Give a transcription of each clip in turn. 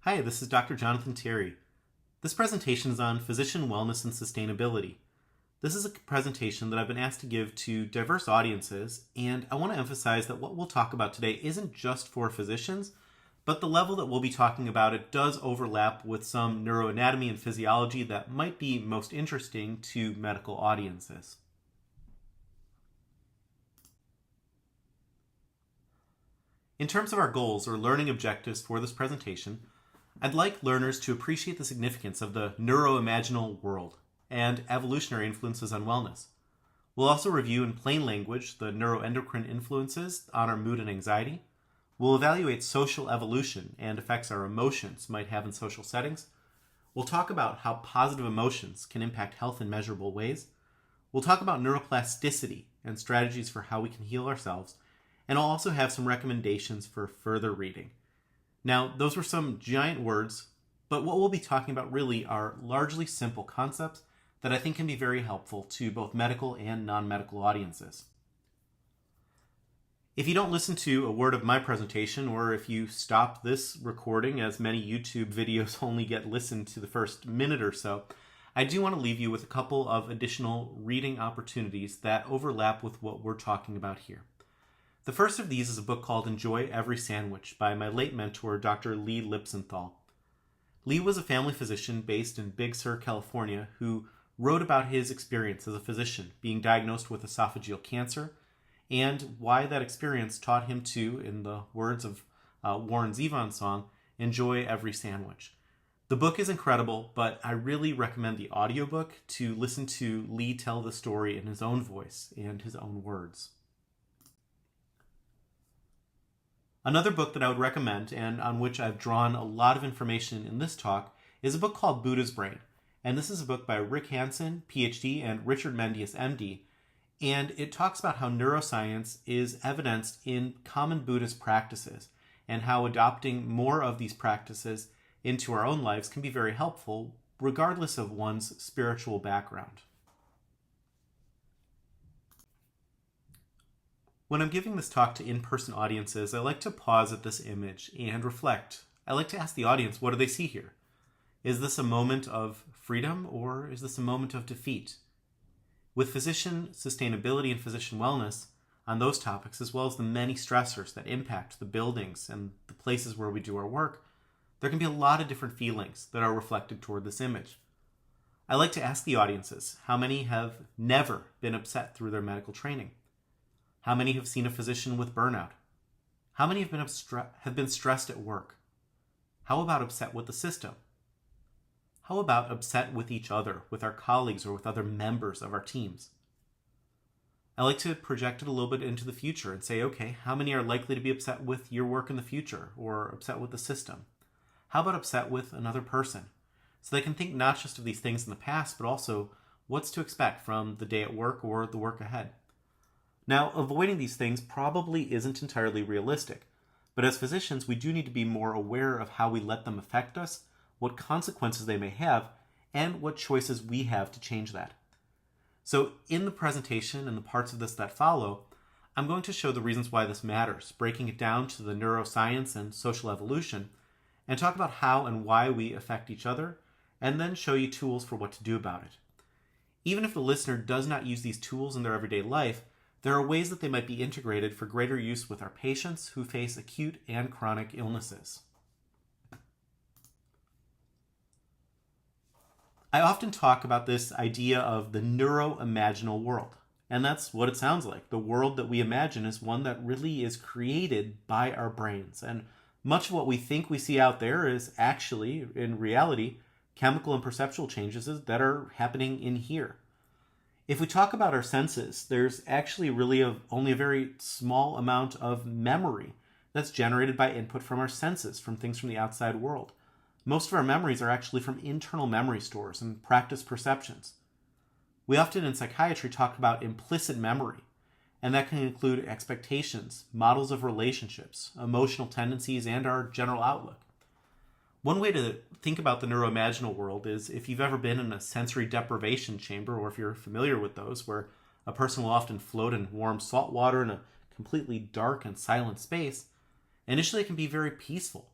Hi, this is Dr. Jonathan Terry. This presentation is on physician wellness and sustainability. This is a presentation that I've been asked to give to diverse audiences, and I want to emphasize that what we'll talk about today isn't just for physicians, but the level that we'll be talking about it does overlap with some neuroanatomy and physiology that might be most interesting to medical audiences. In terms of our goals or learning objectives for this presentation, I'd like learners to appreciate the significance of the neuroimaginal world and evolutionary influences on wellness. We'll also review in plain language the neuroendocrine influences on our mood and anxiety. We'll evaluate social evolution and effects our emotions might have in social settings. We'll talk about how positive emotions can impact health in measurable ways. We'll talk about neuroplasticity and strategies for how we can heal ourselves. And I'll also have some recommendations for further reading. Now, those were some giant words, but what we'll be talking about really are largely simple concepts that I think can be very helpful to both medical and non-medical audiences. If you don't listen to a word of my presentation, or if you stop this recording, as many YouTube videos only get listened to the first minute or so, I do want to leave you with a couple of additional reading opportunities that overlap with what we're talking about here. The first of these is a book called Enjoy Every Sandwich by my late mentor, Dr. Lee Lipsenthal. Lee was a family physician based in Big Sur, California, who wrote about his experience as a physician being diagnosed with esophageal cancer and why that experience taught him to, in the words of Warren Zevon's song, enjoy every sandwich. The book is incredible, but I really recommend the audiobook to listen to Lee tell the story in his own voice and his own words. Another book that I would recommend, and on which I've drawn a lot of information in this talk, is a book called Buddha's Brain. And this is a book by Rick Hansen, PhD, and Richard Mendius, MD. And it talks about how neuroscience is evidenced in common Buddhist practices, and how adopting more of these practices into our own lives can be very helpful, regardless of one's spiritual background. When I'm giving this talk to in-person audiences, I like to pause at this image and reflect. I like to ask the audience, what do they see here? Is this a moment of freedom, or is this a moment of defeat? With physician sustainability and physician wellness on those topics, as well as the many stressors that impact the buildings and the places where we do our work, there can be a lot of different feelings that are reflected toward this image. I like to ask the audiences, how many have never been upset through their medical training? How many have seen a physician with burnout? How many have been stressed at work? How about upset with the system? How about upset with each other, with our colleagues, or with other members of our teams? I like to project it a little bit into the future and say, okay, how many are likely to be upset with your work in the future, or upset with the system? How about upset with another person? So they can think not just of these things in the past, but also what's to expect from the day at work or the work ahead. Now, avoiding these things probably isn't entirely realistic, but as physicians, we do need to be more aware of how we let them affect us, what consequences they may have, and what choices we have to change that. So in the presentation and the parts of this that follow, I'm going to show the reasons why this matters, breaking it down to the neuroscience and social evolution, and talk about how and why we affect each other, and then show you tools for what to do about it. Even if the listener does not use these tools in their everyday life, there are ways that they might be integrated for greater use with our patients who face acute and chronic illnesses. I often talk about this idea of the neuroimaginal world, and that's what it sounds like. The world that we imagine is one that really is created by our brains, and much of what we think we see out there is actually, in reality, chemical and perceptual changes that are happening in here. If we talk about our senses, there's actually really only a very small amount of memory that's generated by input from our senses, from things from the outside world. Most of our memories are actually from internal memory stores and practice perceptions. We often in psychiatry talk about implicit memory, and that can include expectations, models of relationships, emotional tendencies, and our general outlook. One way to think about the neuroimaginal world is if you've ever been in a sensory deprivation chamber, or if you're familiar with those, where a person will often float in warm salt water in a completely dark and silent space. Initially, it can be very peaceful.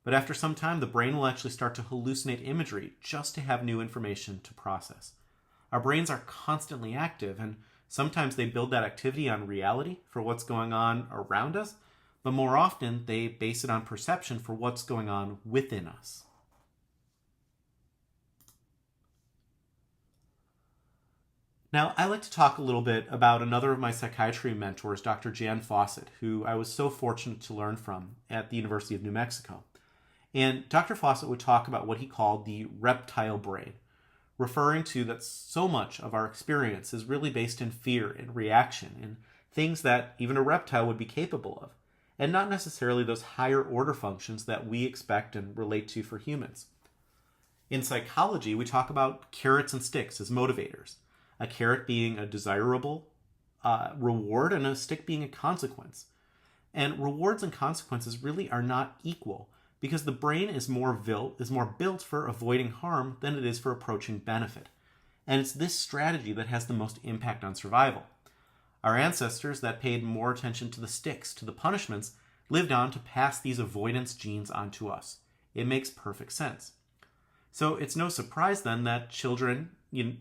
But after some time, the brain will actually start to hallucinate imagery just to have new information to process. Our brains are constantly active, and sometimes they build that activity on reality for what's going on around us, but more often they base it on perception for what's going on within us. Now, I like to talk a little bit about another of my psychiatry mentors, Dr. Jan Fawcett, who I was so fortunate to learn from at the University of New Mexico. And Dr. Fawcett would talk about what he called the reptile brain, referring to that so much of our experience is really based in fear and reaction and things that even a reptile would be capable of, and not necessarily those higher order functions that we expect and relate to for humans. In psychology, we talk about carrots and sticks as motivators, a carrot being a desirable reward and a stick being a consequence. And rewards and consequences really are not equal because the brain is more built for avoiding harm than it is for approaching benefit. And it's this strategy that has the most impact on survival. Our ancestors that paid more attention to the sticks, to the punishments, lived on to pass these avoidance genes on to us. It makes perfect sense. So it's no surprise then that children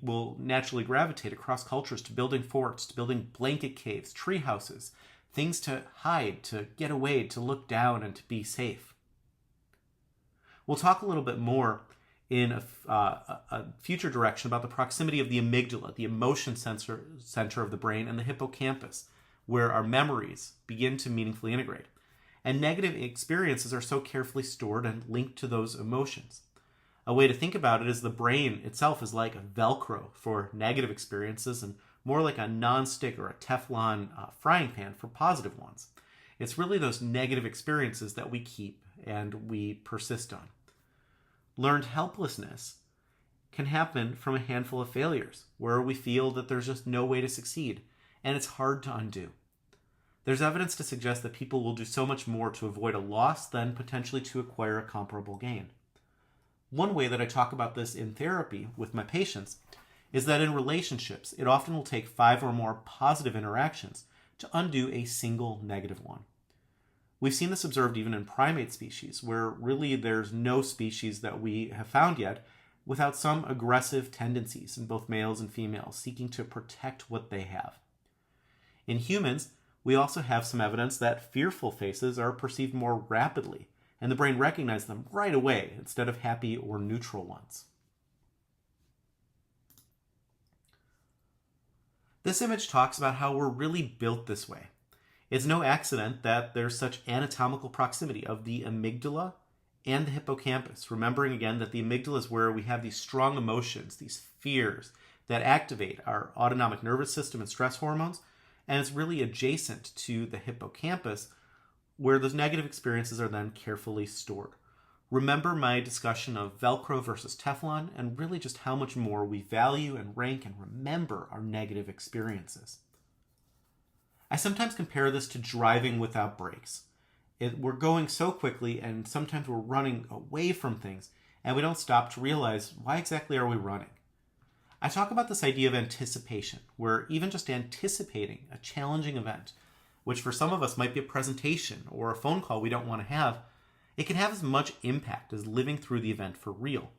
will naturally gravitate across cultures to building forts, to building blanket caves, tree houses, things to hide, to get away, to look down, and to be safe. We'll talk a little bit more in a future direction about the proximity of the amygdala, the emotion center of the brain, and the hippocampus, where our memories begin to meaningfully integrate. And negative experiences are so carefully stored and linked to those emotions. A way to think about it is the brain itself is like a Velcro for negative experiences and more like a non-stick or a Teflon frying pan for positive ones. It's really those negative experiences that we keep and we persist on. Learned helplessness can happen from a handful of failures where we feel that there's just no way to succeed, and it's hard to undo. There's evidence to suggest that people will do so much more to avoid a loss than potentially to acquire a comparable gain. One way that I talk about this in therapy with my patients is that in relationships, it often will take 5 or more positive interactions to undo a single negative one. We've seen this observed even in primate species, where really there's no species that we have found yet without some aggressive tendencies in both males and females seeking to protect what they have. In humans, we also have some evidence that fearful faces are perceived more rapidly, and the brain recognizes them right away instead of happy or neutral ones. This image talks about how we're really built this way. It's no accident that there's such anatomical proximity of the amygdala and the hippocampus, remembering again that the amygdala is where we have these strong emotions, these fears that activate our autonomic nervous system and stress hormones, and it's really adjacent to the hippocampus, where those negative experiences are then carefully stored. Remember my discussion of Velcro versus Teflon, and really just how much more we value and rank and remember our negative experiences. I sometimes compare this to driving without brakes. We're going so quickly, and sometimes we're running away from things, and we don't stop to realize why exactly are we running. I talk about this idea of anticipation, where even just anticipating a challenging event, which for some of us might be a presentation or a phone call we don't want to have, it can have as much impact as living through the event for real.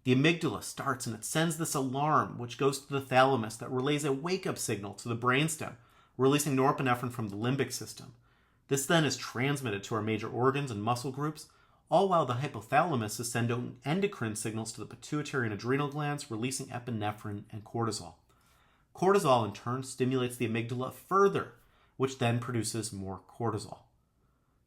The amygdala starts and it sends this alarm, which goes to the thalamus that relays a wake-up signal to the brainstem, releasing norepinephrine from the limbic system. This then is transmitted to our major organs and muscle groups, all while the hypothalamus is sending endocrine signals to the pituitary and adrenal glands, releasing epinephrine and cortisol. Cortisol, in turn, stimulates the amygdala further, which then produces more cortisol.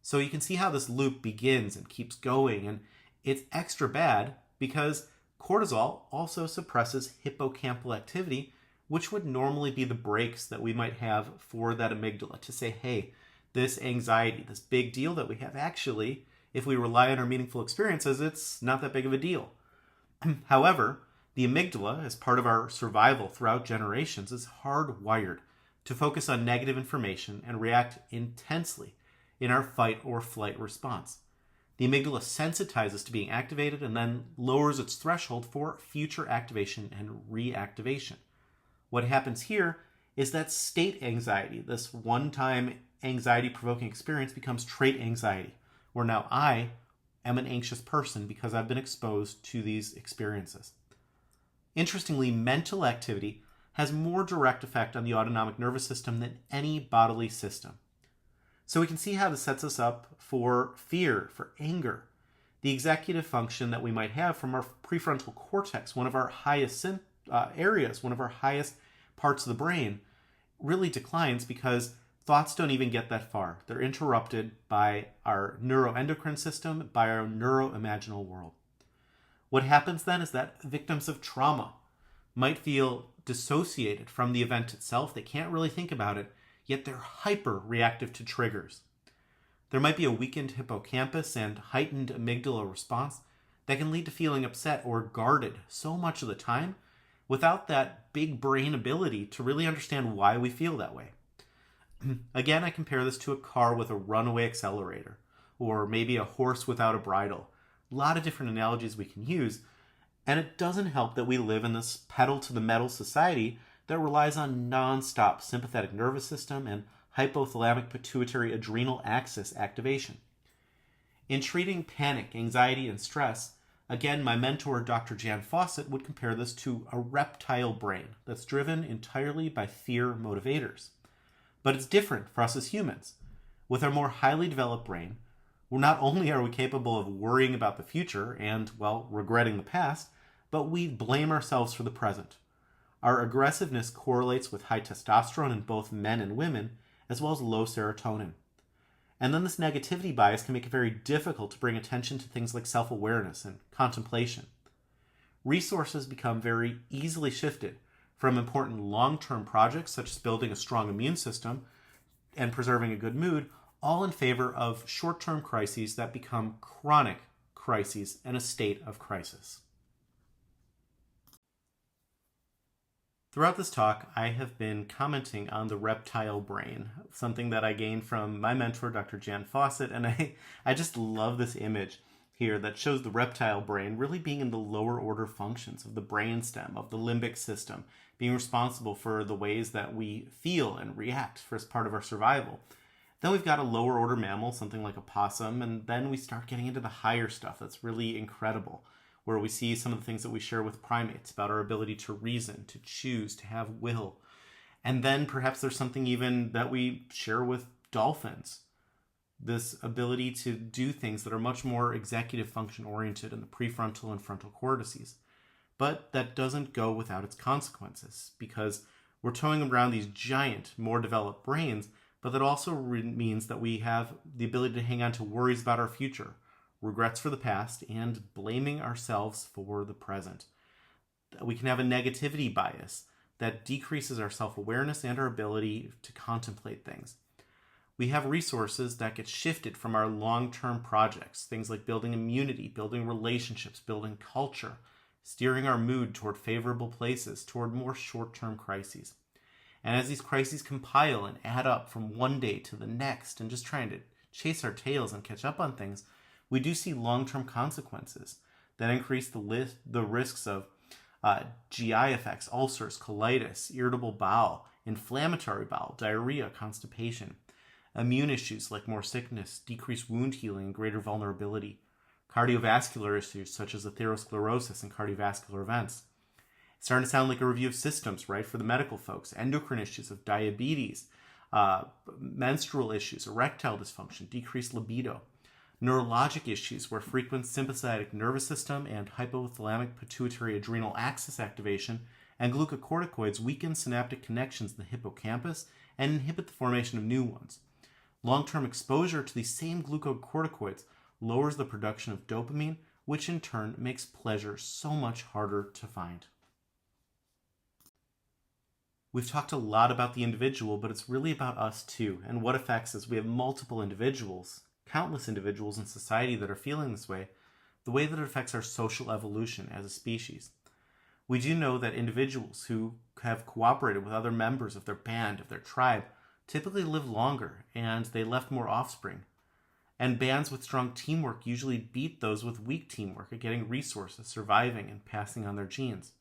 So you can see how this loop begins and keeps going, and it's extra bad because cortisol also suppresses hippocampal activity, which would normally be the brakes that we might have for that amygdala to say, hey, this anxiety, this big deal that we have, actually, if we rely on our meaningful experiences, it's not that big of a deal. However, the amygdala, as part of our survival throughout generations, is hardwired to focus on negative information and react intensely in our fight or flight response. The amygdala sensitizes to being activated and then lowers its threshold for future activation and reactivation. What happens here is that state anxiety, this one-time anxiety-provoking experience, becomes trait anxiety, where now I am an anxious person because I've been exposed to these experiences. Interestingly, mental activity has more direct effect on the autonomic nervous system than any bodily system. So we can see how this sets us up for fear, for anger. The executive function that we might have from our prefrontal cortex, one of our highest areas, one of our highest parts of the brain, really declines because thoughts don't even get that far. They're interrupted by our neuroendocrine system, by our neuroimaginal world. What happens then is that victims of trauma might feel dissociated from the event itself. They can't really think about it, yet they're hyper reactive to triggers. There might be a weakened hippocampus and heightened amygdala response that can lead to feeling upset or guarded so much of the time without that big brain ability to really understand why we feel that way. Again, I compare this to a car with a runaway accelerator, or maybe a horse without a bridle. A lot of different analogies we can use, and it doesn't help that we live in this pedal-to-the-metal society that relies on non-stop sympathetic nervous system and hypothalamic pituitary adrenal axis activation. In treating panic, anxiety, and stress, again, my mentor, Dr. Jan Fawcett, would compare this to a reptile brain that's driven entirely by fear motivators. But it's different for us as humans. With our more highly developed brain, not only are we capable of worrying about the future and, well, regretting the past, but we blame ourselves for the present. Our aggressiveness correlates with high testosterone in both men and women, as well as low serotonin. And then this negativity bias can make it very difficult to bring attention to things like self-awareness and contemplation. Resources become very easily shifted from important long-term projects such as building a strong immune system and preserving a good mood, all in favor of short-term crises that become chronic crises and a state of crisis. Throughout this talk, I have been commenting on the reptile brain, something that I gained from my mentor, Dr. Jan Fawcett, and I just love this image here that shows the reptile brain really being in the lower order functions of the brainstem, of the limbic system, being responsible for the ways that we feel and react as part of our survival. Then we've got a lower order mammal, something like a possum, and then we start getting into the higher stuff that's really incredible, where we see some of the things that we share with primates about our ability to reason, to choose, to have will. And then perhaps there's something even that we share with dolphins, this ability to do things that are much more executive function oriented in the prefrontal and frontal cortices. But that doesn't go without its consequences, because we're towing around these giant, more developed brains, but that also means that we have the ability to hang on to worries about our future, regrets for the past, and blaming ourselves for the present. We can have a negativity bias that decreases our self-awareness and our ability to contemplate things. We have resources that get shifted from our long-term projects, things like building immunity, building relationships, building culture, steering our mood toward favorable places, toward more short-term crises. And as these crises compile and add up from one day to the next, and just trying to chase our tails and catch up on things, we do see long-term consequences that increase the risks of GI effects, ulcers, colitis, irritable bowel, inflammatory bowel, diarrhea, constipation, immune issues like more sickness, decreased wound healing, and greater vulnerability, cardiovascular issues such as atherosclerosis and cardiovascular events. It's starting to sound like a review of systems, right, for the medical folks. Endocrine issues of diabetes, menstrual issues, erectile dysfunction, decreased libido, neurologic issues where frequent sympathetic nervous system and hypothalamic pituitary adrenal axis activation and glucocorticoids weaken synaptic connections in the hippocampus and inhibit the formation of new ones. Long-term exposure to these same glucocorticoids lowers the production of dopamine, which in turn makes pleasure so much harder to find. We've talked a lot about the individual, but it's really about us too, and what affects us. We have multiple individuals, countless individuals in society that are feeling this way, the way that it affects our social evolution as a species. We do know that individuals who have cooperated with other members of their band, of their tribe, typically live longer and they left more offspring. And bands with strong teamwork usually beat those with weak teamwork at getting resources, surviving, and passing on their genes.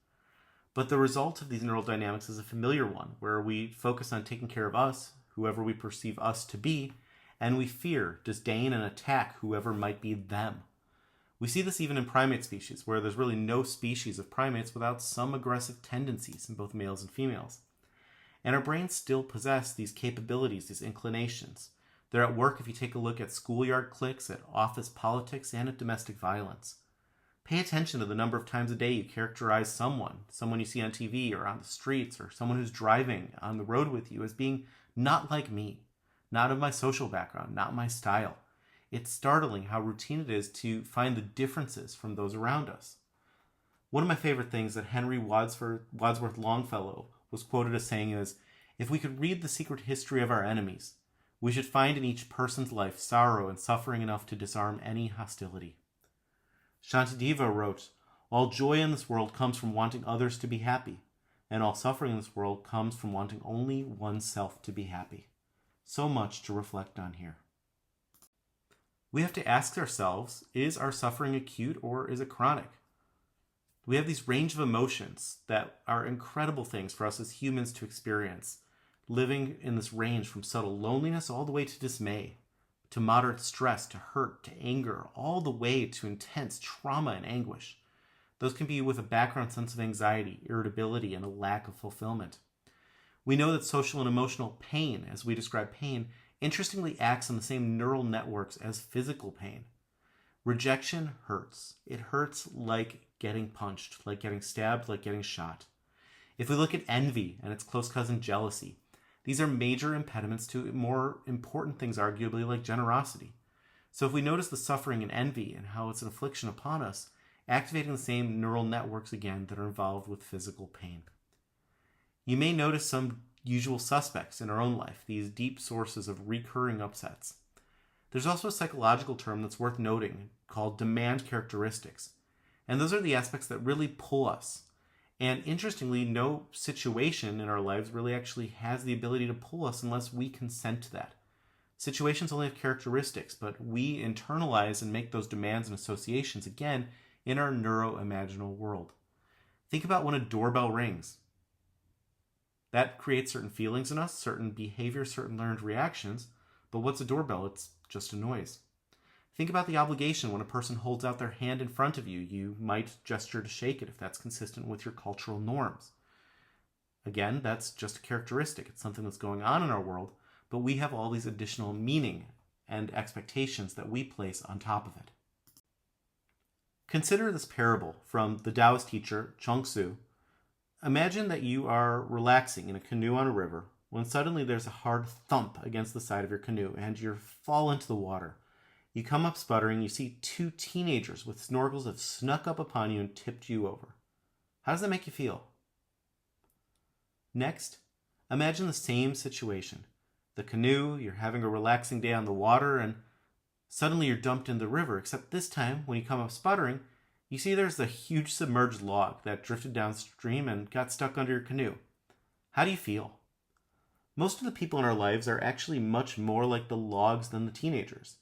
But the result of these neural dynamics is a familiar one, where we focus on taking care of us, whoever we perceive us to be, and we fear, disdain, and attack whoever might be them. We see this even in primate species, where there's really no species of primates without some aggressive tendencies in both males and females. And our brains still possess these capabilities, these inclinations. They're at work if you take a look at schoolyard cliques, at office politics, and at domestic violence. Pay attention to the number of times a day you characterize someone you see on TV or on the streets, or someone who's driving on the road with you, as being not like me, not of my social background, not my style. It's startling how routine it is to find the differences from those around us. One of my favorite things that Henry Wadsworth Longfellow was quoted as saying is, "If we could read the secret history of our enemies, we should find in each person's life sorrow and suffering enough to disarm any hostility." Shantideva wrote, "All joy in this world comes from wanting others to be happy, and all suffering in this world comes from wanting only oneself to be happy." So much to reflect on here. We have to ask ourselves, is our suffering acute or is it chronic? We have these range of emotions that are incredible things for us as humans to experience, living in this range from subtle loneliness all the way to dismay, to moderate stress, to hurt, to anger, all the way to intense trauma and anguish. Those can be with a background sense of anxiety, irritability, and a lack of fulfillment. We know that social and emotional pain, as we describe pain, interestingly acts on the same neural networks as physical pain. Rejection hurts. It hurts like getting punched, like getting stabbed, like getting shot. If we look at envy and its close cousin jealousy, these are major impediments to more important things, arguably, like generosity. So if we notice the suffering in envy and how it's an affliction upon us, activating the same neural networks again that are involved with physical pain. You may notice some usual suspects in our own life, these deep sources of recurring upsets. There's also a psychological term that's worth noting called demand characteristics. And those are the aspects that really pull us. And interestingly, no situation in our lives really actually has the ability to pull us unless we consent to that. Situations only have characteristics, but we internalize and make those demands and associations, again, in our neuroimaginal world. Think about when a doorbell rings. That creates certain feelings in us, certain behaviors, certain learned reactions. But what's a doorbell? It's just a noise. Think about the obligation when a person holds out their hand in front of you. You might gesture to shake it if that's consistent with your cultural norms. Again, that's just a characteristic. It's something that's going on in our world, but we have all these additional meaning and expectations that we place on top of it. Consider this parable from the Taoist teacher Chuang Tzu. Imagine that you are relaxing in a canoe on a river when suddenly there's a hard thump against the side of your canoe and you fall into the water. You come up sputtering, you see two teenagers with snorkels have snuck up upon you and tipped you over. How does that make you feel? Next, imagine the same situation. The canoe, you're having a relaxing day on the water, and suddenly you're dumped in the river, except this time, when you come up sputtering, you see there's a huge submerged log that drifted downstream and got stuck under your canoe. How do you feel? Most of the people in our lives are actually much more like the logs than the teenagers.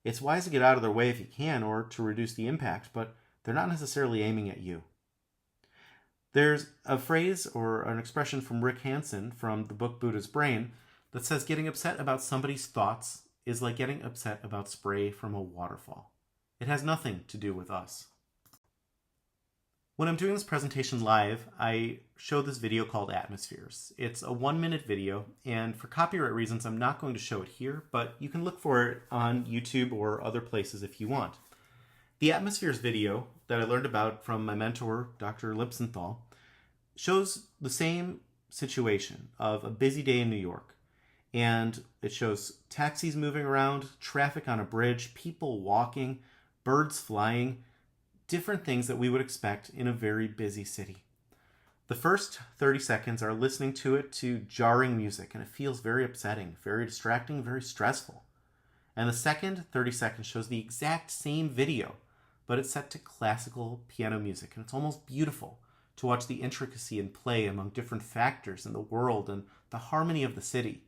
It's wise to get out of their way if you can, or to reduce the impact, but they're not necessarily aiming at you. There's a phrase or an expression from Rick Hansen from the book Buddha's Brain that says getting upset about somebody's thoughts is like getting upset about spray from a waterfall. It has nothing to do with us. When I'm doing this presentation live, I show this video called Atmospheres. It's a 1-minute video, and for copyright reasons, I'm not going to show it here, but you can look for it on YouTube or other places if you want. The Atmospheres video that I learned about from my mentor, Dr. Lipsenthal, shows the same situation of a busy day in New York. And it shows taxis moving around, traffic on a bridge, people walking, birds flying, different things that we would expect in a very busy city. The first 30 seconds are listening to jarring music, and it feels very upsetting, very distracting, very stressful. And the second 30 seconds shows the exact same video, but it's set to classical piano music, and it's almost beautiful to watch the intricacy and play among different factors in the world and the harmony of the city,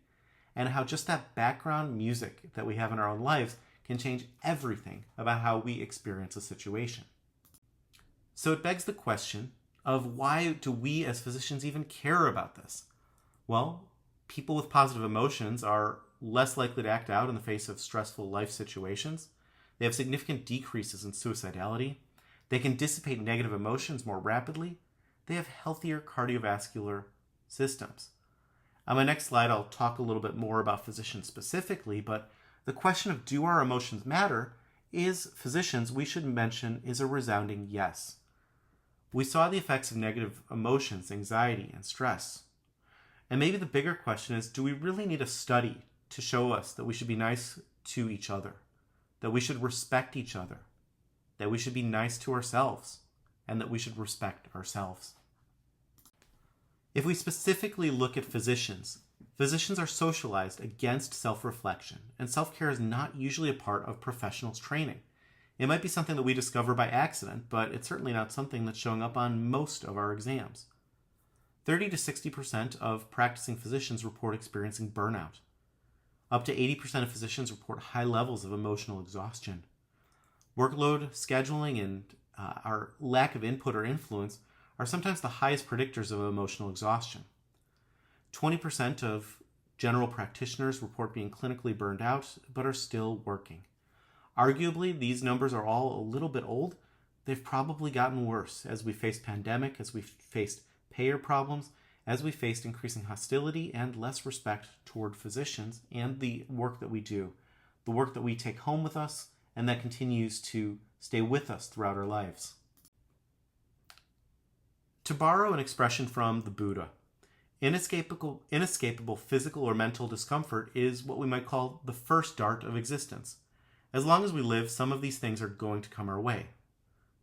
and how just that background music that we have in our own lives can change everything about how we experience a situation. So it begs the question of why do we as physicians even care about this? Well, people with positive emotions are less likely to act out in the face of stressful life situations. They have significant decreases in suicidality. They can dissipate negative emotions more rapidly. They have healthier cardiovascular systems. On my next slide, I'll talk a little bit more about physicians specifically, but the question of do our emotions matter is, physicians, we should mention, is a resounding yes. We saw the effects of negative emotions, anxiety, and stress. And maybe the bigger question is, do we really need a study to show us that we should be nice to each other, that we should respect each other, that we should be nice to ourselves, and that we should respect ourselves? If we specifically look at physicians, physicians are socialized against self-reflection, and self-care is not usually a part of professionals' training. It might be something that we discover by accident, but it's certainly not something that's showing up on most of our exams. 30 to 60% of practicing physicians report experiencing burnout. Up to 80% of physicians report high levels of emotional exhaustion. Workload, scheduling, and our lack of input or influence are sometimes the highest predictors of emotional exhaustion. 20% of general practitioners report being clinically burned out, but are still working. Arguably, these numbers are all a little bit old. They've probably gotten worse as we faced pandemic, as we faced payer problems, as we faced increasing hostility and less respect toward physicians and the work that we do, the work that we take home with us, and that continues to stay with us throughout our lives. To borrow an expression from the Buddha, inescapable physical or mental discomfort is what we might call the first dart of existence. As long as we live, some of these things are going to come our way.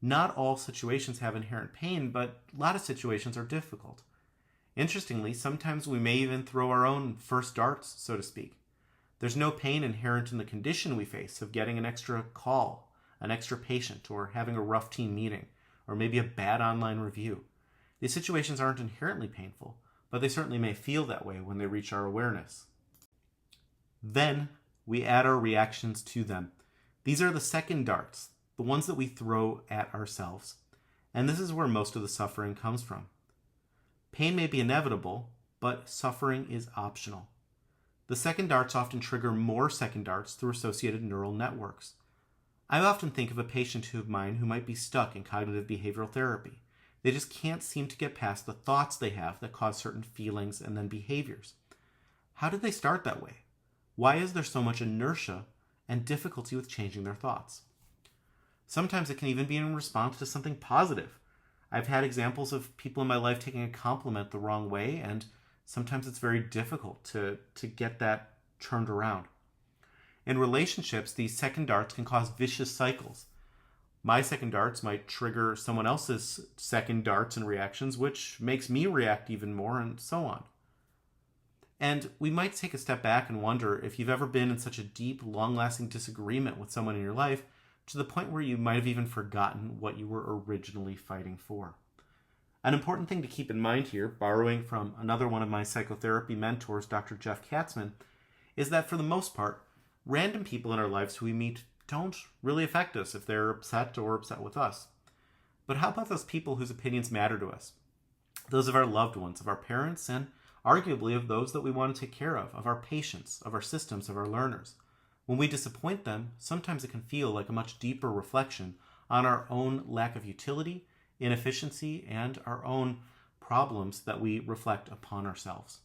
Not all situations have inherent pain, but a lot of situations are difficult. Interestingly, sometimes we may even throw our own first darts, so to speak. There's no pain inherent in the condition we face of getting an extra call, an extra patient, or having a rough team meeting, or maybe a bad online review. These situations aren't inherently painful, but they certainly may feel that way when they reach our awareness. Then we add our reactions to them. These are the second darts, the ones that we throw at ourselves. And this is where most of the suffering comes from. Pain may be inevitable, but suffering is optional. The second darts often trigger more second darts through associated neural networks. I often think of a patient of mine who might be stuck in cognitive behavioral therapy. They just can't seem to get past the thoughts they have that cause certain feelings and then behaviors. How did they start that way? Why is there so much inertia and difficulty with changing their thoughts? Sometimes it can even be in response to something positive. I've had examples of people in my life taking a compliment the wrong way, and sometimes it's very difficult to get that turned around. In relationships, these second darts can cause vicious cycles. My second darts might trigger someone else's second darts and reactions, which makes me react even more, and so on. And we might take a step back and wonder if you've ever been in such a deep, long-lasting disagreement with someone in your life to the point where you might have even forgotten what you were originally fighting for. An important thing to keep in mind here, borrowing from another one of my psychotherapy mentors, Dr. Jeff Katzman, is that for the most part, random people in our lives who we meet don't really affect us if they're upset or upset with us. But how about those people whose opinions matter to us? Those of our loved ones, of our parents, and arguably of those that we want to take care of our patients, of our systems, of our learners. When we disappoint them, sometimes it can feel like a much deeper reflection on our own lack of utility, inefficiency, and our own problems that we reflect upon ourselves.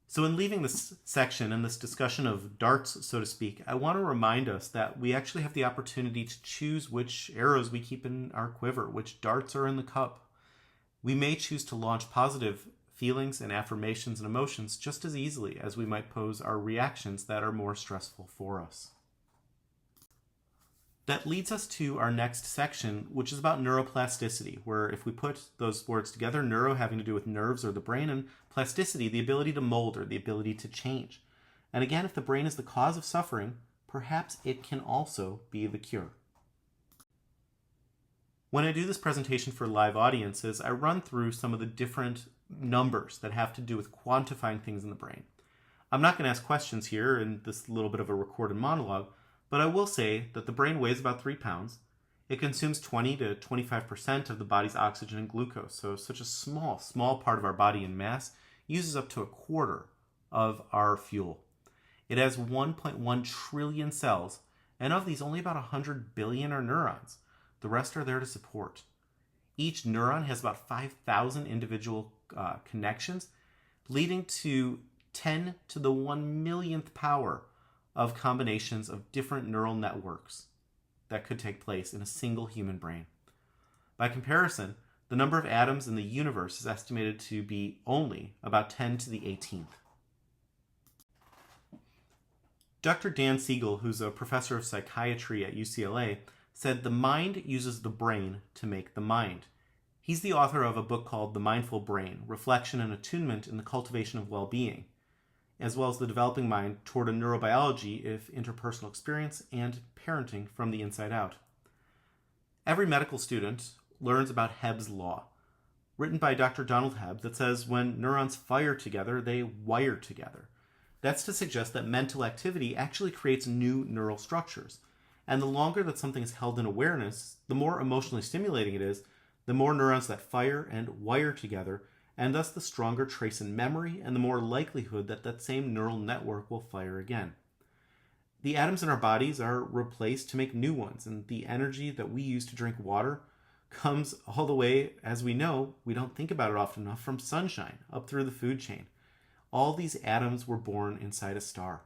So in leaving this section and this discussion of darts, so to speak, I want to remind us that we actually have the opportunity to choose which arrows we keep in our quiver, which darts are in the cup. We may choose to launch positive feelings and affirmations and emotions just as easily as we might pose our reactions that are more stressful for us. That leads us to our next section, which is about neuroplasticity, where if we put those words together, neuro having to do with nerves or the brain, and plasticity, the ability to mold or the ability to change. And again, if the brain is the cause of suffering, perhaps it can also be the cure. When I do this presentation for live audiences, I run through some of the different numbers that have to do with quantifying things in the brain. I'm not going to ask questions here in this little bit of a recorded monologue, but I will say that the brain weighs about 3 pounds. It consumes 20 to 25% of the body's oxygen and glucose, so such a small part of our body in mass uses up to a quarter of our fuel. It has 1.1 trillion cells, And of these, only about 100 billion are neurons. The rest are there to support. Each neuron has about 5,000 individual connections, leading to 10 to the 1 millionth power of combinations of different neural networks that could take place in a single human brain. By comparison, the number of atoms in the universe is estimated to be only about 10 to the 18th. Dr. Dan Siegel, who's a professor of psychiatry at UCLA, said the mind uses the brain to make the mind. He's the author of a book called The Mindful Brain, Reflection and Attunement in the Cultivation of Well-Being, as well as the developing mind toward a neurobiology of interpersonal experience and parenting from the inside out. Every medical student learns about Hebb's law, written by Dr. Donald Hebb, that says when neurons fire together, they wire together. That's to suggest that mental activity actually creates new neural structures. And the longer that something is held in awareness, the more emotionally stimulating it is, the more neurons that fire and wire together, and thus the stronger trace in memory and the more likelihood that that same neural network will fire again. The atoms in our bodies are replaced to make new ones, and the energy that we use to drink water comes all the way, as we know, we don't think about it often enough, from sunshine up through the food chain. All these atoms were born inside a star.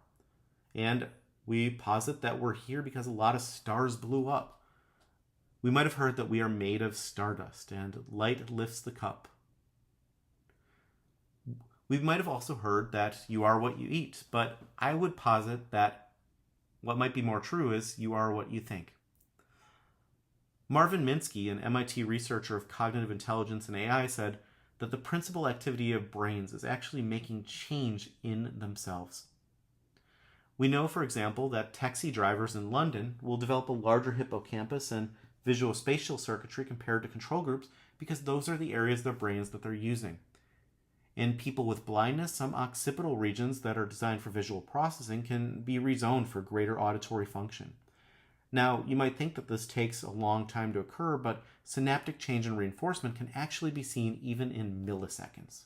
And we posit that we're here because a lot of stars blew up. We might have heard that we are made of stardust and light lifts the cup. We might have also heard that you are what you eat, but I would posit that what might be more true is you are what you think. Marvin Minsky, an MIT researcher of cognitive intelligence and AI, said that the principal activity of brains is actually making change in themselves. We know, for example, that taxi drivers in London will develop a larger hippocampus and visuospatial circuitry compared to control groups because those are the areas of their brains that they're using. In people with blindness, some occipital regions that are designed for visual processing can be rezoned for greater auditory function. Now, you might think that this takes a long time to occur, but synaptic change and reinforcement can actually be seen even in milliseconds.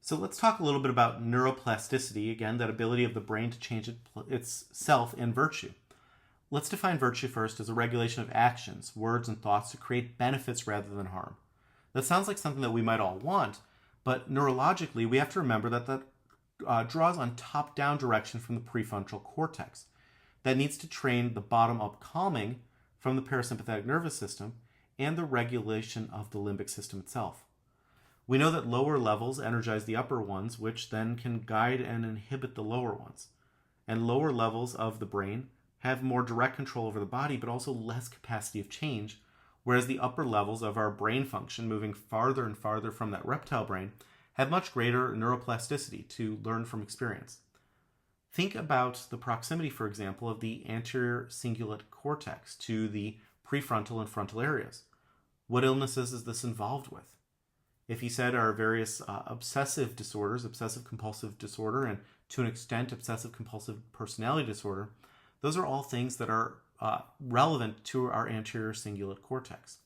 So let's talk a little bit about neuroplasticity, again, that ability of the brain to change itself in virtue. Let's define virtue first as a regulation of actions, words, and thoughts to create benefits rather than harm. That sounds like something that we might all want, but neurologically, we have to remember that draws on top-down direction from the prefrontal cortex. That needs to train the bottom-up calming from the parasympathetic nervous system and the regulation of the limbic system itself. We know that lower levels energize the upper ones, which then can guide and inhibit the lower ones. And lower levels of the brain have more direct control over the body, but also less capacity of change, whereas the upper levels of our brain function, moving farther and farther from that reptile brain, have much greater neuroplasticity to learn from experience. Think about the proximity, for example, of the anterior cingulate cortex to the prefrontal and frontal areas. What illnesses is this involved with? If you said our various obsessive disorders, obsessive-compulsive disorder, and to an extent obsessive-compulsive personality disorder, those are all things that are relevant to our anterior cingulate cortex.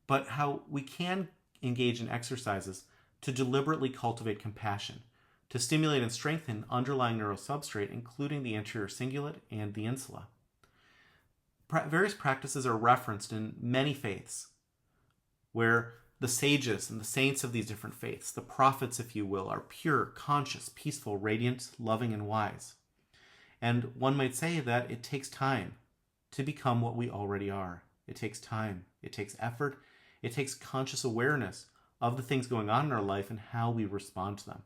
But how we can engage in exercises to deliberately cultivate compassion, to stimulate and strengthen underlying neurosubstrate, including the anterior cingulate and the insula. Various practices are referenced in many faiths, where the sages and the saints of these different faiths, the prophets, if you will, are pure, conscious, peaceful, radiant, loving, and wise. And one might say that it takes time to become what we already are. It takes time, it takes effort, it takes conscious awareness of the things going on in our life and how we respond to them.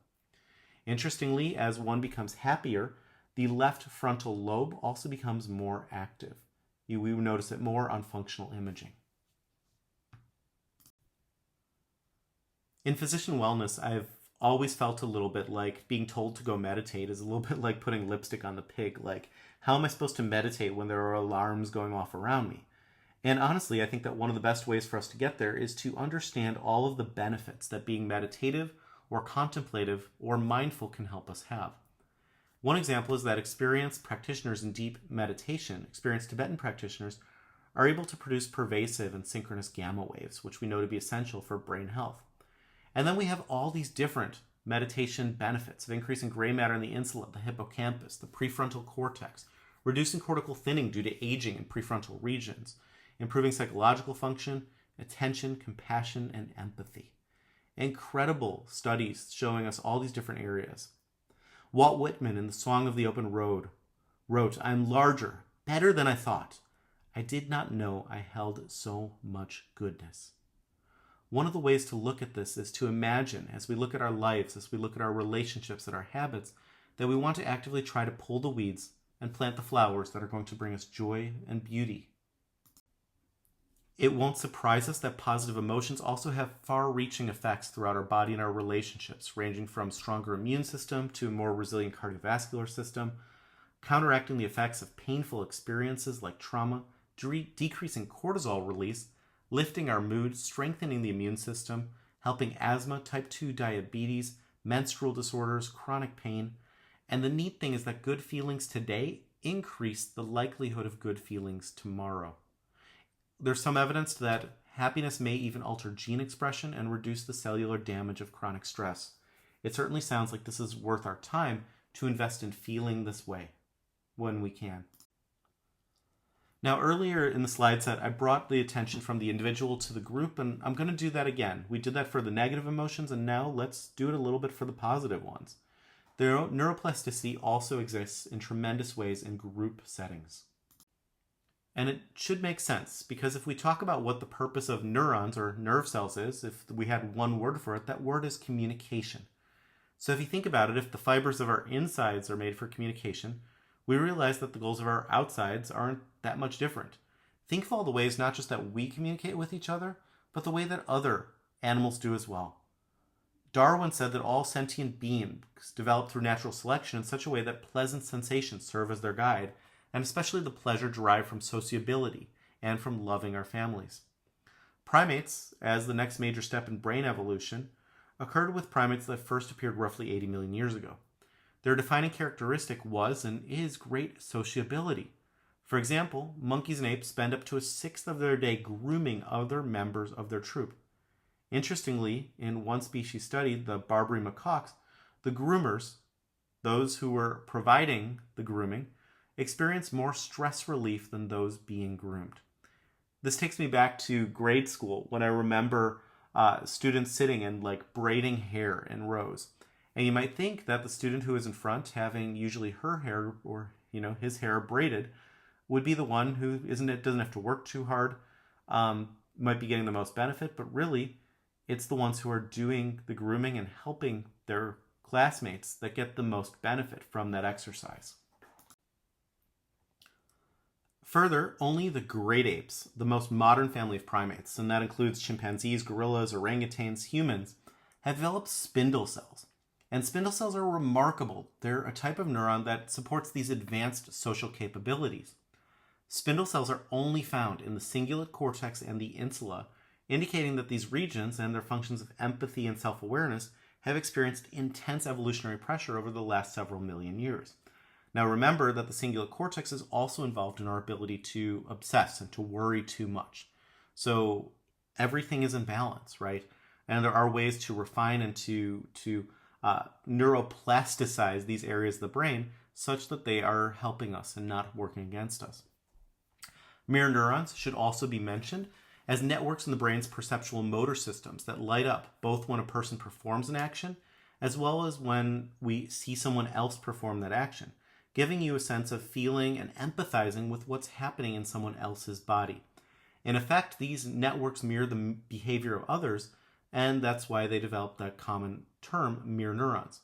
Interestingly, as one becomes happier, the left frontal lobe also becomes more active. We notice it more on functional imaging. In physician wellness, I've always felt a little bit like being told to go meditate is a little bit like putting lipstick on the pig. Like, how am I supposed to meditate when there are alarms going off around me? And honestly, I think that one of the best ways for us to get there is to understand all of the benefits that being meditative or contemplative or mindful can help us have. One example is that experienced practitioners in deep meditation, experienced Tibetan practitioners, are able to produce pervasive and synchronous gamma waves, which we know to be essential for brain health. And then we have all these different meditation benefits of increasing gray matter in the insula, the hippocampus, the prefrontal cortex, reducing cortical thinning due to aging in prefrontal regions, improving psychological function, attention, compassion, and empathy. Incredible studies showing us all these different areas. Walt Whitman in The Song of the Open Road wrote, "I'm larger, better than I thought. I did not know I held so much goodness." One of the ways to look at this is to imagine, as we look at our lives, as we look at our relationships and our habits, that we want to actively try to pull the weeds and plant the flowers that are going to bring us joy and beauty. It won't surprise us that positive emotions also have far-reaching effects throughout our body and our relationships, ranging from stronger immune system to a more resilient cardiovascular system, counteracting the effects of painful experiences like trauma, decreasing cortisol release, lifting our mood, strengthening the immune system, helping asthma, type 2 diabetes, menstrual disorders, chronic pain. And the neat thing is that good feelings today increase the likelihood of good feelings tomorrow. There's some evidence that happiness may even alter gene expression and reduce the cellular damage of chronic stress. It certainly sounds like this is worth our time to invest in feeling this way when we can. Now, earlier in the slide set, I brought the attention from the individual to the group, and I'm going to do that again. We did that for the negative emotions, and now let's do it a little bit for the positive ones. The neuroplasticity also exists in tremendous ways in group settings. And it should make sense, because if we talk about what the purpose of neurons or nerve cells is, if we had one word for it, that word is communication. So if you think about it, if the fibers of our insides are made for communication, we realize that the goals of our outsides aren't that much different. Think of all the ways not just that we communicate with each other, but the way that other animals do as well. Darwin said that all sentient beings develop through natural selection in such a way that pleasant sensations serve as their guide, and especially the pleasure derived from sociability and from loving our families. Primates, as the next major step in brain evolution, occurred with primates that first appeared roughly 80 million years ago. Their defining characteristic was and is great sociability. For example, monkeys and apes spend up to a sixth of their day grooming other members of their troop. Interestingly, in one species studied, the Barbary macaques, the groomers, those who were providing the grooming, experienced more stress relief than those being groomed. This takes me back to grade school when I remember students sitting and braiding hair in rows. And you might think that the student who is in front, having usually her hair or his hair braided, would be the one who doesn't have to work too hard, might be getting the most benefit, but really it's the ones who are doing the grooming and helping their classmates that get the most benefit from that exercise. Further, only the great apes, the most modern family of primates, and that includes chimpanzees, gorillas, orangutans, humans, have developed spindle cells. And spindle cells are remarkable. They're a type of neuron that supports these advanced social capabilities. Spindle cells are only found in the cingulate cortex and the insula, indicating that these regions and their functions of empathy and self-awareness have experienced intense evolutionary pressure over the last several million years. Now remember that the cingulate cortex is also involved in our ability to obsess and to worry too much. So everything is in balance, right? And there are ways to refine and to neuroplasticize these areas of the brain such that they are helping us and not working against us. Mirror neurons should also be mentioned as networks in the brain's perceptual motor systems that light up both when a person performs an action as well as when we see someone else perform that action, giving you a sense of feeling and empathizing with what's happening in someone else's body. In effect, these networks mirror the behavior of others, and that's why they developed that common term, mirror neurons.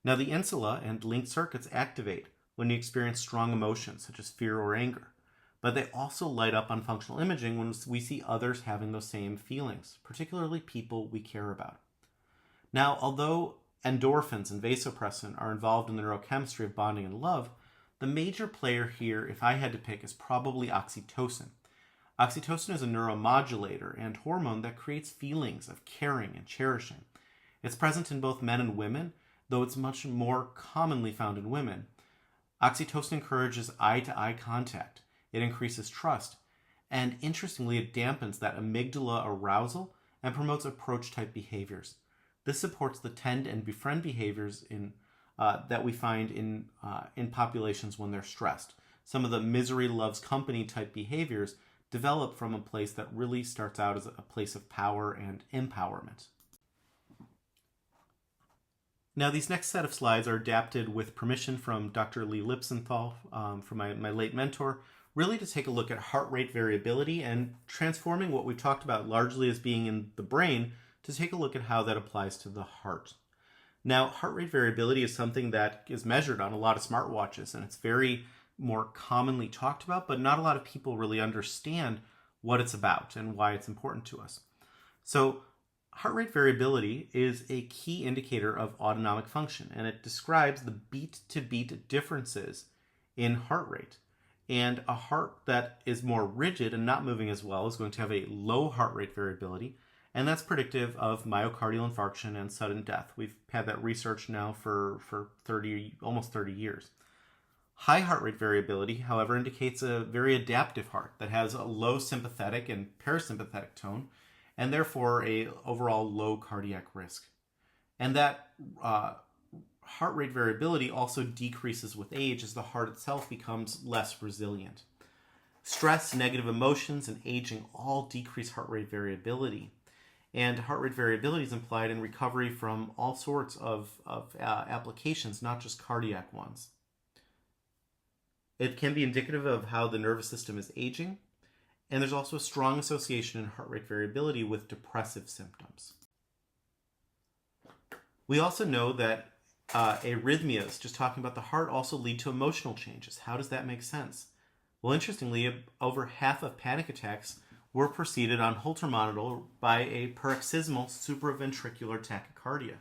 Now, the insula and linked circuits activate when you experience strong emotions, such as fear or anger, but they also light up on functional imaging when we see others having those same feelings, particularly people we care about. Now, although endorphins and vasopressin are involved in the neurochemistry of bonding and love, the major player here, if I had to pick, is probably oxytocin. Oxytocin is a neuromodulator and hormone that creates feelings of caring and cherishing. It's present in both men and women, though it's much more commonly found in women. Oxytocin encourages eye-to-eye contact. It increases trust. And interestingly, it dampens that amygdala arousal and promotes approach-type behaviors. This supports the tend and befriend behaviors that we find in populations when they're stressed. Some of the misery loves company type behaviors develop from a place that really starts out as a place of power and empowerment. Now, these next set of slides are adapted with permission from Dr. Lee Lipsenthal, from my late mentor, really to take a look at heart rate variability and transforming what we've talked about largely as being in the brain to take a look at how that applies to the heart. Now, heart rate variability is something that is measured on a lot of smartwatches, and it's very more commonly talked about, but not a lot of people really understand what it's about and why it's important to us. So, heart rate variability is a key indicator of autonomic function, and it describes the beat-to-beat differences in heart rate. And a heart that is more rigid and not moving as well is going to have a low heart rate variability, and that's predictive of myocardial infarction and sudden death. We've had that research now for almost 30 years. High heart rate variability, however, indicates a very adaptive heart that has a low sympathetic and parasympathetic tone, and therefore a overall low cardiac risk. And that heart rate variability also decreases with age as the heart itself becomes less resilient. Stress, negative emotions, and aging all decrease heart rate variability. And heart rate variability is implied in recovery from all sorts of applications, not just cardiac ones. It can be indicative of how the nervous system is aging, and there's also a strong association in heart rate variability with depressive symptoms. We also know that arrhythmias, just talking about the heart, also lead to emotional changes. How does that make sense? Well, interestingly, over half of panic attacks were preceded on Holter monitor by a paroxysmal supraventricular tachycardia.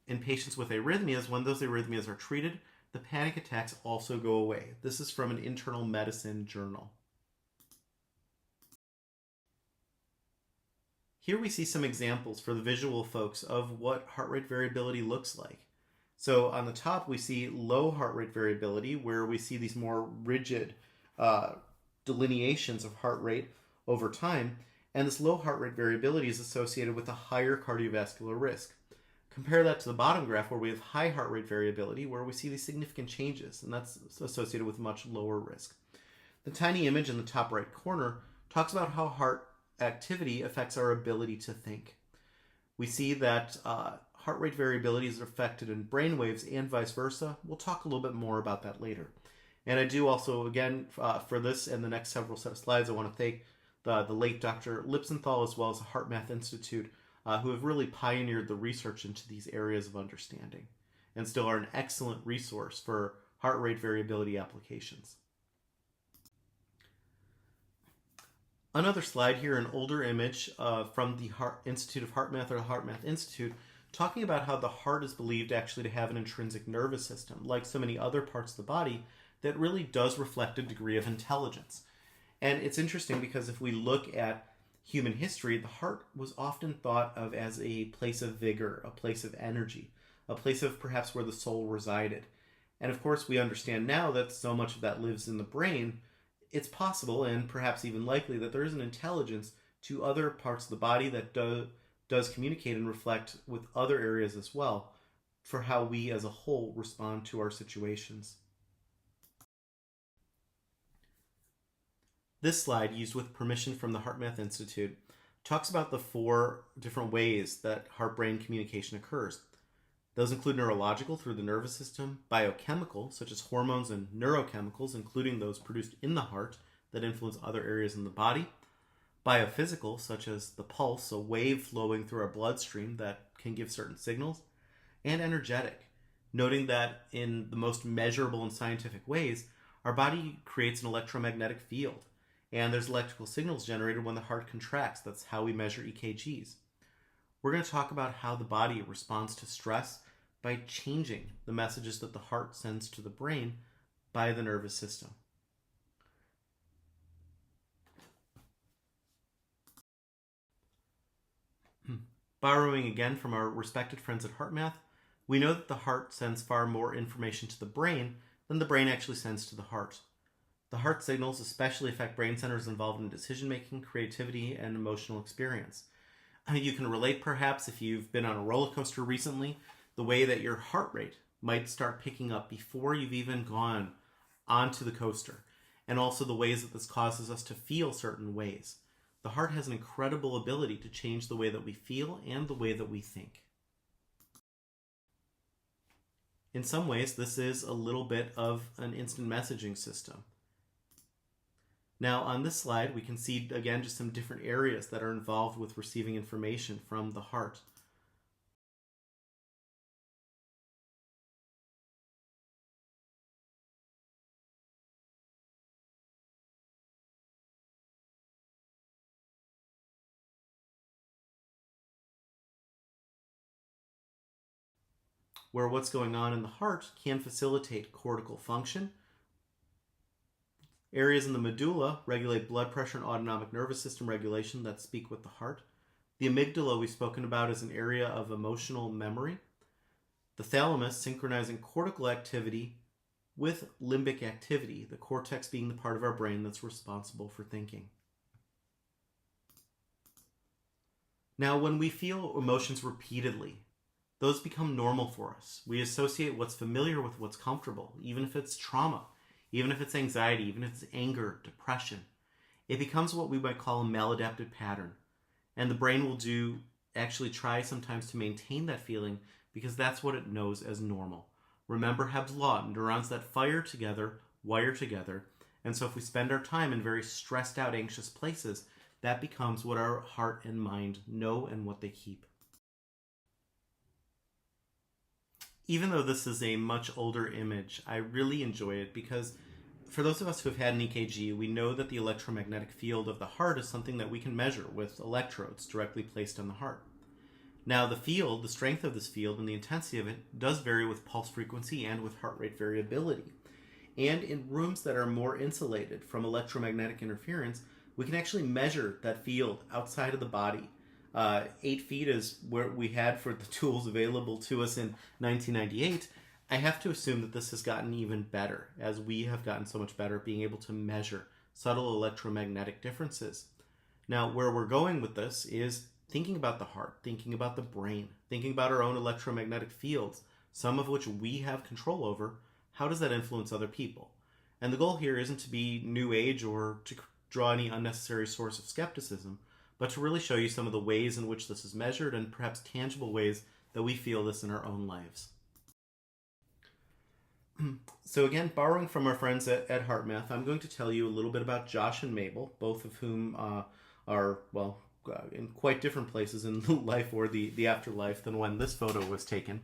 In patients with arrhythmias, when those arrhythmias are treated, the panic attacks also go away. This is from an internal medicine journal. Here we see some examples for the visual folks of what heart rate variability looks like. So on the top we see low heart rate variability, where we see these more rigid delineations of heart rate over time, and this low heart rate variability is associated with a higher cardiovascular risk. Compare that to the bottom graph where we have high heart rate variability, where we see these significant changes, and that's associated with much lower risk. The tiny image in the top right corner talks about how heart activity affects our ability to think. We see that heart rate variability is affected in brain waves and vice versa. We'll talk a little bit more about that later. And I do also, again, for this and the next several set of slides, I want to thank the late Dr. Lipsenthal as well as the HeartMath Institute, who have really pioneered the research into these areas of understanding and still are an excellent resource for heart rate variability applications. Another slide here, an older image from the Institute of HeartMath or the HeartMath Institute, talking about how the heart is believed actually to have an intrinsic nervous system, like so many other parts of the body, that really does reflect a degree of intelligence. And it's interesting because if we look at human history, the heart was often thought of as a place of vigor, a place of energy, a place of perhaps where the soul resided. And of course, we understand now that so much of that lives in the brain. It's possible, and perhaps even likely, that there is an intelligence to other parts of the body that does communicate and reflect with other areas as well for how we as a whole respond to our situations. This slide, used with permission from the HeartMath Institute, talks about the 4 different ways that heart-brain communication occurs. Those include neurological through the nervous system, biochemical, such as hormones and neurochemicals, including those produced in the heart that influence other areas in the body, biophysical, such as the pulse, a wave flowing through our bloodstream that can give certain signals, and energetic, noting that in the most measurable and scientific ways, our body creates an electromagnetic field, and there's electrical signals generated when the heart contracts. That's how we measure EKGs. We're going to talk about how the body responds to stress by changing the messages that the heart sends to the brain by the nervous system. Borrowing again from our respected friends at HeartMath, we know that the heart sends far more information to the brain than the brain actually sends to the heart. The heart signals especially affect brain centers involved in decision-making, creativity, and emotional experience. You can relate perhaps if you've been on a roller coaster recently, the way that your heart rate might start picking up before you've even gone onto the coaster, and also the ways that this causes us to feel certain ways. The heart has an incredible ability to change the way that we feel and the way that we think. In some ways, this is a little bit of an instant messaging system. Now, on this slide, we can see, again, just some different areas that are involved with receiving information from the heart. Where what's going on in the heart can facilitate cortical function. Areas in the medulla regulate blood pressure and autonomic nervous system regulation that speak with the heart. The amygdala we've spoken about is an area of emotional memory. The thalamus synchronizing cortical activity with limbic activity, the cortex being the part of our brain that's responsible for thinking. Now, when we feel emotions repeatedly, those become normal for us. We associate what's familiar with what's comfortable, even if it's trauma, even if it's anxiety, even if it's anger, depression. It becomes what we might call a maladaptive pattern. And the brain will actually try sometimes to maintain that feeling because that's what it knows as normal. Remember Hebb's law, neurons that fire together, wire together. And so if we spend our time in very stressed out, anxious places, that becomes what our heart and mind know and what they keep. Even though this is a much older image, I really enjoy it because for those of us who have had an EKG, we know that the electromagnetic field of the heart is something that we can measure with electrodes directly placed on the heart. Now, the field, the strength of this field and the intensity of it does vary with pulse frequency and with heart rate variability. And in rooms that are more insulated from electromagnetic interference, we can actually measure that field outside of the body. 8 feet is where we had for the tools available to us in 1998. I have to assume that this has gotten even better as we have gotten so much better at being able to measure subtle electromagnetic differences. Now, where we're going with this is thinking about the heart, thinking about the brain, thinking about our own electromagnetic fields, some of which we have control over. How does that influence other people? And the goal here isn't to be new age or to draw any unnecessary source of skepticism, but to really show you some of the ways in which this is measured and perhaps tangible ways that we feel this in our own lives. So again, borrowing from our friends at HeartMath, I'm going to tell you a little bit about Josh and Mabel, both of whom are, in quite different places in life or the afterlife than when this photo was taken.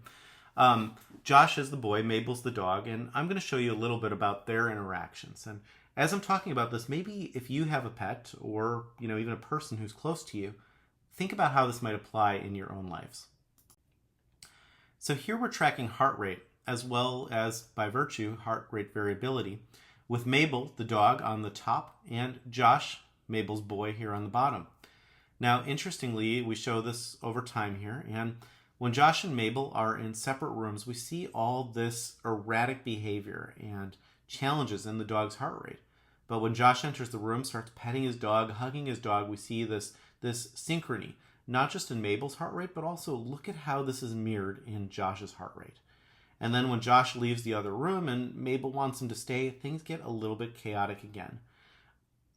Josh is the boy, Mabel's the dog, and I'm going to show you a little bit about their interactions. And as I'm talking about this, maybe if you have a pet or even a person who's close to you, think about how this might apply in your own lives. So here we're tracking heart rate as well as, by virtue, heart rate variability, with Mabel, the dog, on the top and Josh, Mabel's boy, here on the bottom. Now, interestingly, we show this over time here, and when Josh and Mabel are in separate rooms, we see all this erratic behavior and challenges in the dog's heart rate. But when Josh enters the room, starts petting his dog, hugging his dog, we see this synchrony, not just in Mabel's heart rate, but also look at how this is mirrored in Josh's heart rate. And then when Josh leaves the other room and Mabel wants him to stay, things get a little bit chaotic again.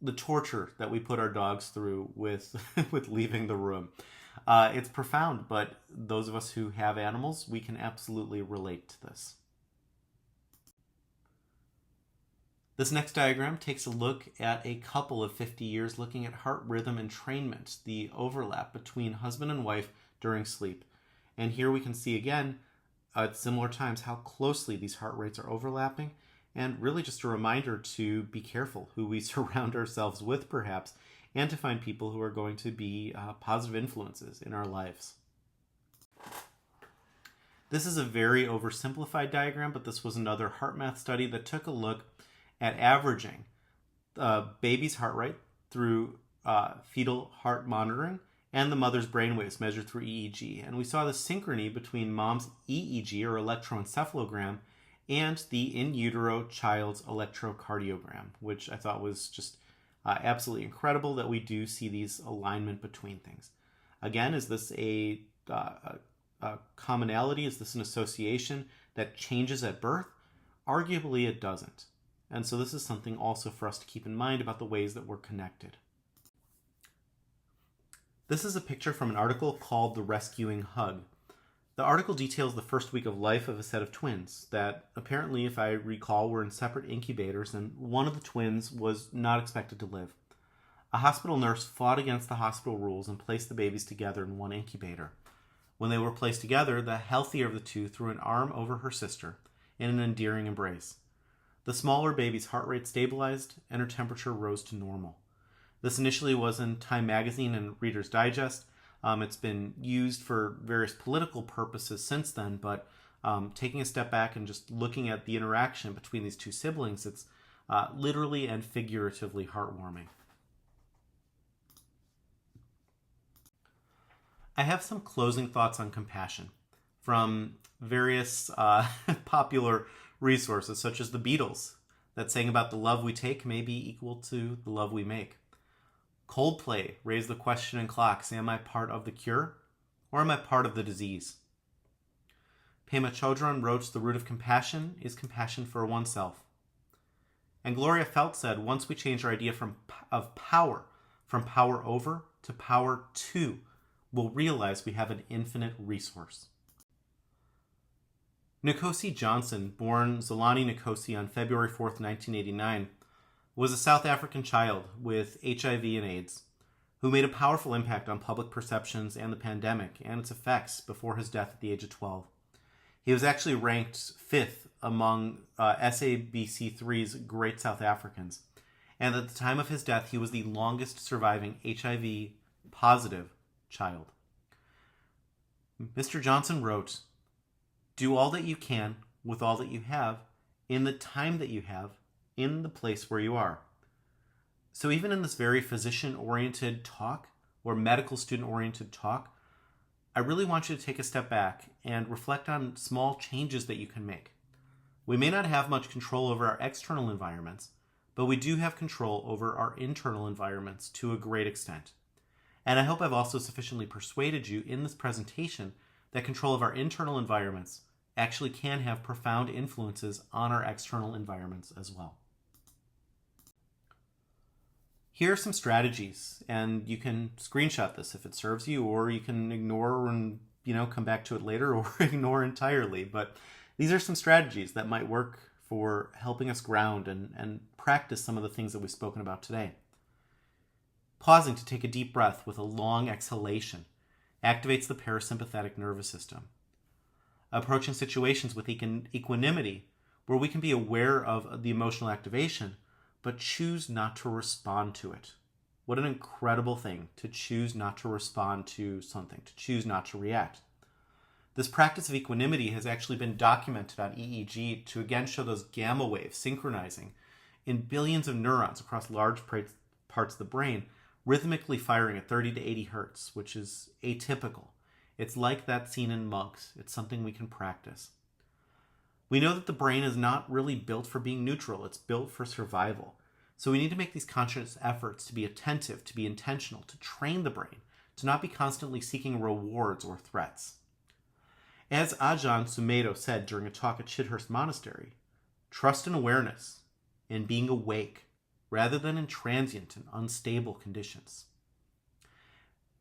The torture that we put our dogs through with leaving the room. It's profound, but those of us who have animals, we can absolutely relate to this. This next diagram takes a look at a couple of 50 years looking at heart rhythm entrainment, the overlap between husband and wife during sleep. And here we can see again, at similar times, how closely these heart rates are overlapping. And really just a reminder to be careful who we surround ourselves with, perhaps, and to find people who are going to be positive influences in our lives. This is a very oversimplified diagram, but this was another HeartMath study that took a look at averaging baby's heart rate through fetal heart monitoring and the mother's brainwaves measured through EEG. And we saw the synchrony between mom's EEG, or electroencephalogram, and the in utero child's electrocardiogram, which I thought was just absolutely incredible that we do see these alignment between things. Again, is this a commonality? Is this an association that changes at birth? Arguably, it doesn't. And so this is something also for us to keep in mind about the ways that we're connected. This is a picture from an article called The Rescuing Hug. The article details the first week of life of a set of twins that apparently, if I recall, were in separate incubators, and one of the twins was not expected to live. A hospital nurse fought against the hospital rules and placed the babies together in one incubator. When they were placed together, the healthier of the two threw an arm over her sister in an endearing embrace. The smaller baby's heart rate stabilized and her temperature rose to normal. This initially was in Time magazine and Reader's Digest. It's been used for various political purposes since then, but taking a step back and just looking at the interaction between these two siblings, it's literally and figuratively heartwarming. I have some closing thoughts on compassion from various popular resources, such as the Beatles, that saying about the love we take may be equal to the love we make. Coldplay raised the question in Clocks, am I part of the cure or am I part of the disease? Pema Chodron wrote, the root of compassion is compassion for oneself. And Gloria Felt said, once we change our idea of power from power over to power to, we'll realize we have an infinite resource. Nkosi Johnson, born Zolani Nkosi on February 4th, 1989, was a South African child with HIV and AIDS who made a powerful impact on public perceptions and the pandemic and its effects before his death at the age of 12. He was actually ranked 5th among SABC3's Great South Africans, and at the time of his death, he was the longest surviving HIV-positive child. Mr. Johnson wrote, do all that you can with all that you have, in the time that you have, in the place where you are. So even in this very physician-oriented talk, or medical student-oriented talk, I really want you to take a step back and reflect on small changes that you can make. We may not have much control over our external environments, but we do have control over our internal environments to a great extent. And I hope I've also sufficiently persuaded you in this presentation that control of our internal environments actually can have profound influences on our external environments as well. Here are some strategies, and you can screenshot this if it serves you, or you can ignore and come back to it later, or ignore entirely. But these are some strategies that might work for helping us ground and practice some of the things that we've spoken about today. Pausing to take a deep breath with a long exhalation activates the parasympathetic nervous system. Approaching situations with equanimity, where we can be aware of the emotional activation, but choose not to respond to it. What an incredible thing to choose not to respond to something, to choose not to react. This practice of equanimity has actually been documented on EEG to again show those gamma waves synchronizing in billions of neurons across large parts of the brain, rhythmically firing at 30 to 80 hertz, which is atypical. It's like that seen in monks. It's something we can practice. We know that the brain is not really built for being neutral. It's built for survival. So we need to make these conscious efforts to be attentive, to be intentional, to train the brain, to not be constantly seeking rewards or threats. As Ajahn Sumedho said during a talk at Chithurst Monastery, trust in awareness, in being awake, rather than in transient and unstable conditions.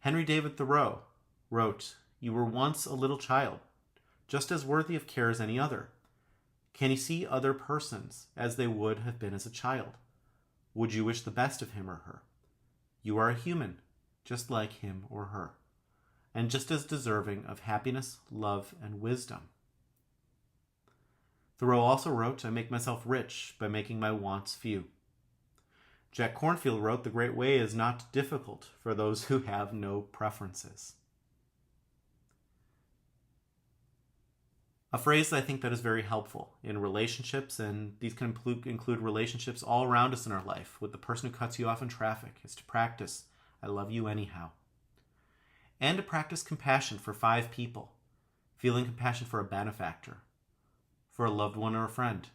Henry David Thoreau wrote, you were once a little child, just as worthy of care as any other. Can you see other persons as they would have been as a child? Would you wish the best of him or her? You are a human, just like him or her, and just as deserving of happiness, love, and wisdom. Thoreau also wrote, I make myself rich by making my wants few. Jack Kornfield wrote, the great way is not difficult for those who have no preferences. A phrase that I think that is very helpful in relationships, and these can include relationships all around us in our life, with the person who cuts you off in traffic, is to practice, I love you anyhow. And to practice compassion for 5 people, feeling compassion for a benefactor, for a loved one or a friend,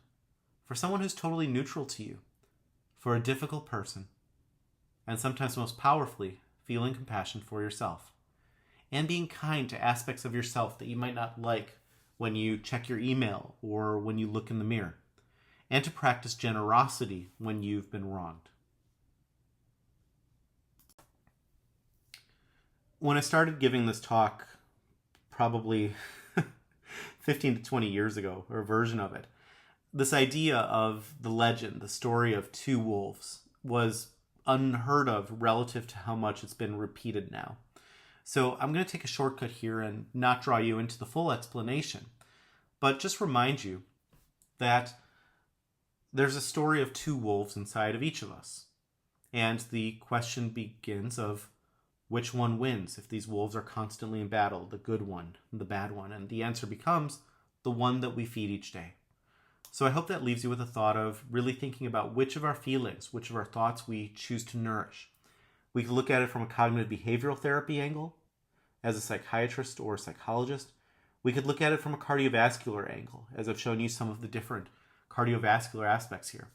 for someone who's totally neutral to you, for a difficult person, and sometimes most powerfully, feeling compassion for yourself. and being kind to aspects of yourself that you might not like when you check your email or when you look in the mirror, and to practice generosity when you've been wronged. When I started giving this talk, probably 15 to 20 years ago, or a version of it, this idea of the legend, the story of two wolves, was unheard of relative to how much it's been repeated now. So I'm going to take a shortcut here and not draw you into the full explanation, but just remind you that there's a story of two wolves inside of each of us. And the question begins of which one wins if these wolves are constantly in battle, the good one, the bad one. And the answer becomes the one that we feed each day. So I hope that leaves you with a thought of really thinking about which of our feelings, which of our thoughts we choose to nourish. We can look at it from a cognitive behavioral therapy angle, as a psychiatrist or a psychologist. We could look at it from a cardiovascular angle, as I've shown you some of the different cardiovascular aspects here.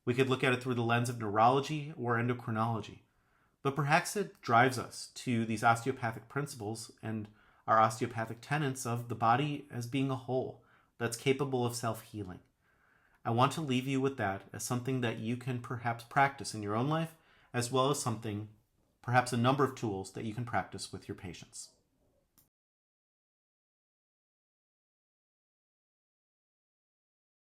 We could look at it through the lens of neurology or endocrinology. But perhaps it drives us to these osteopathic principles and our osteopathic tenets of the body as being a whole that's capable of self-healing. I want to leave you with that as something that you can perhaps practice in your own life, as well as something, perhaps a number of tools that you can practice with your patients.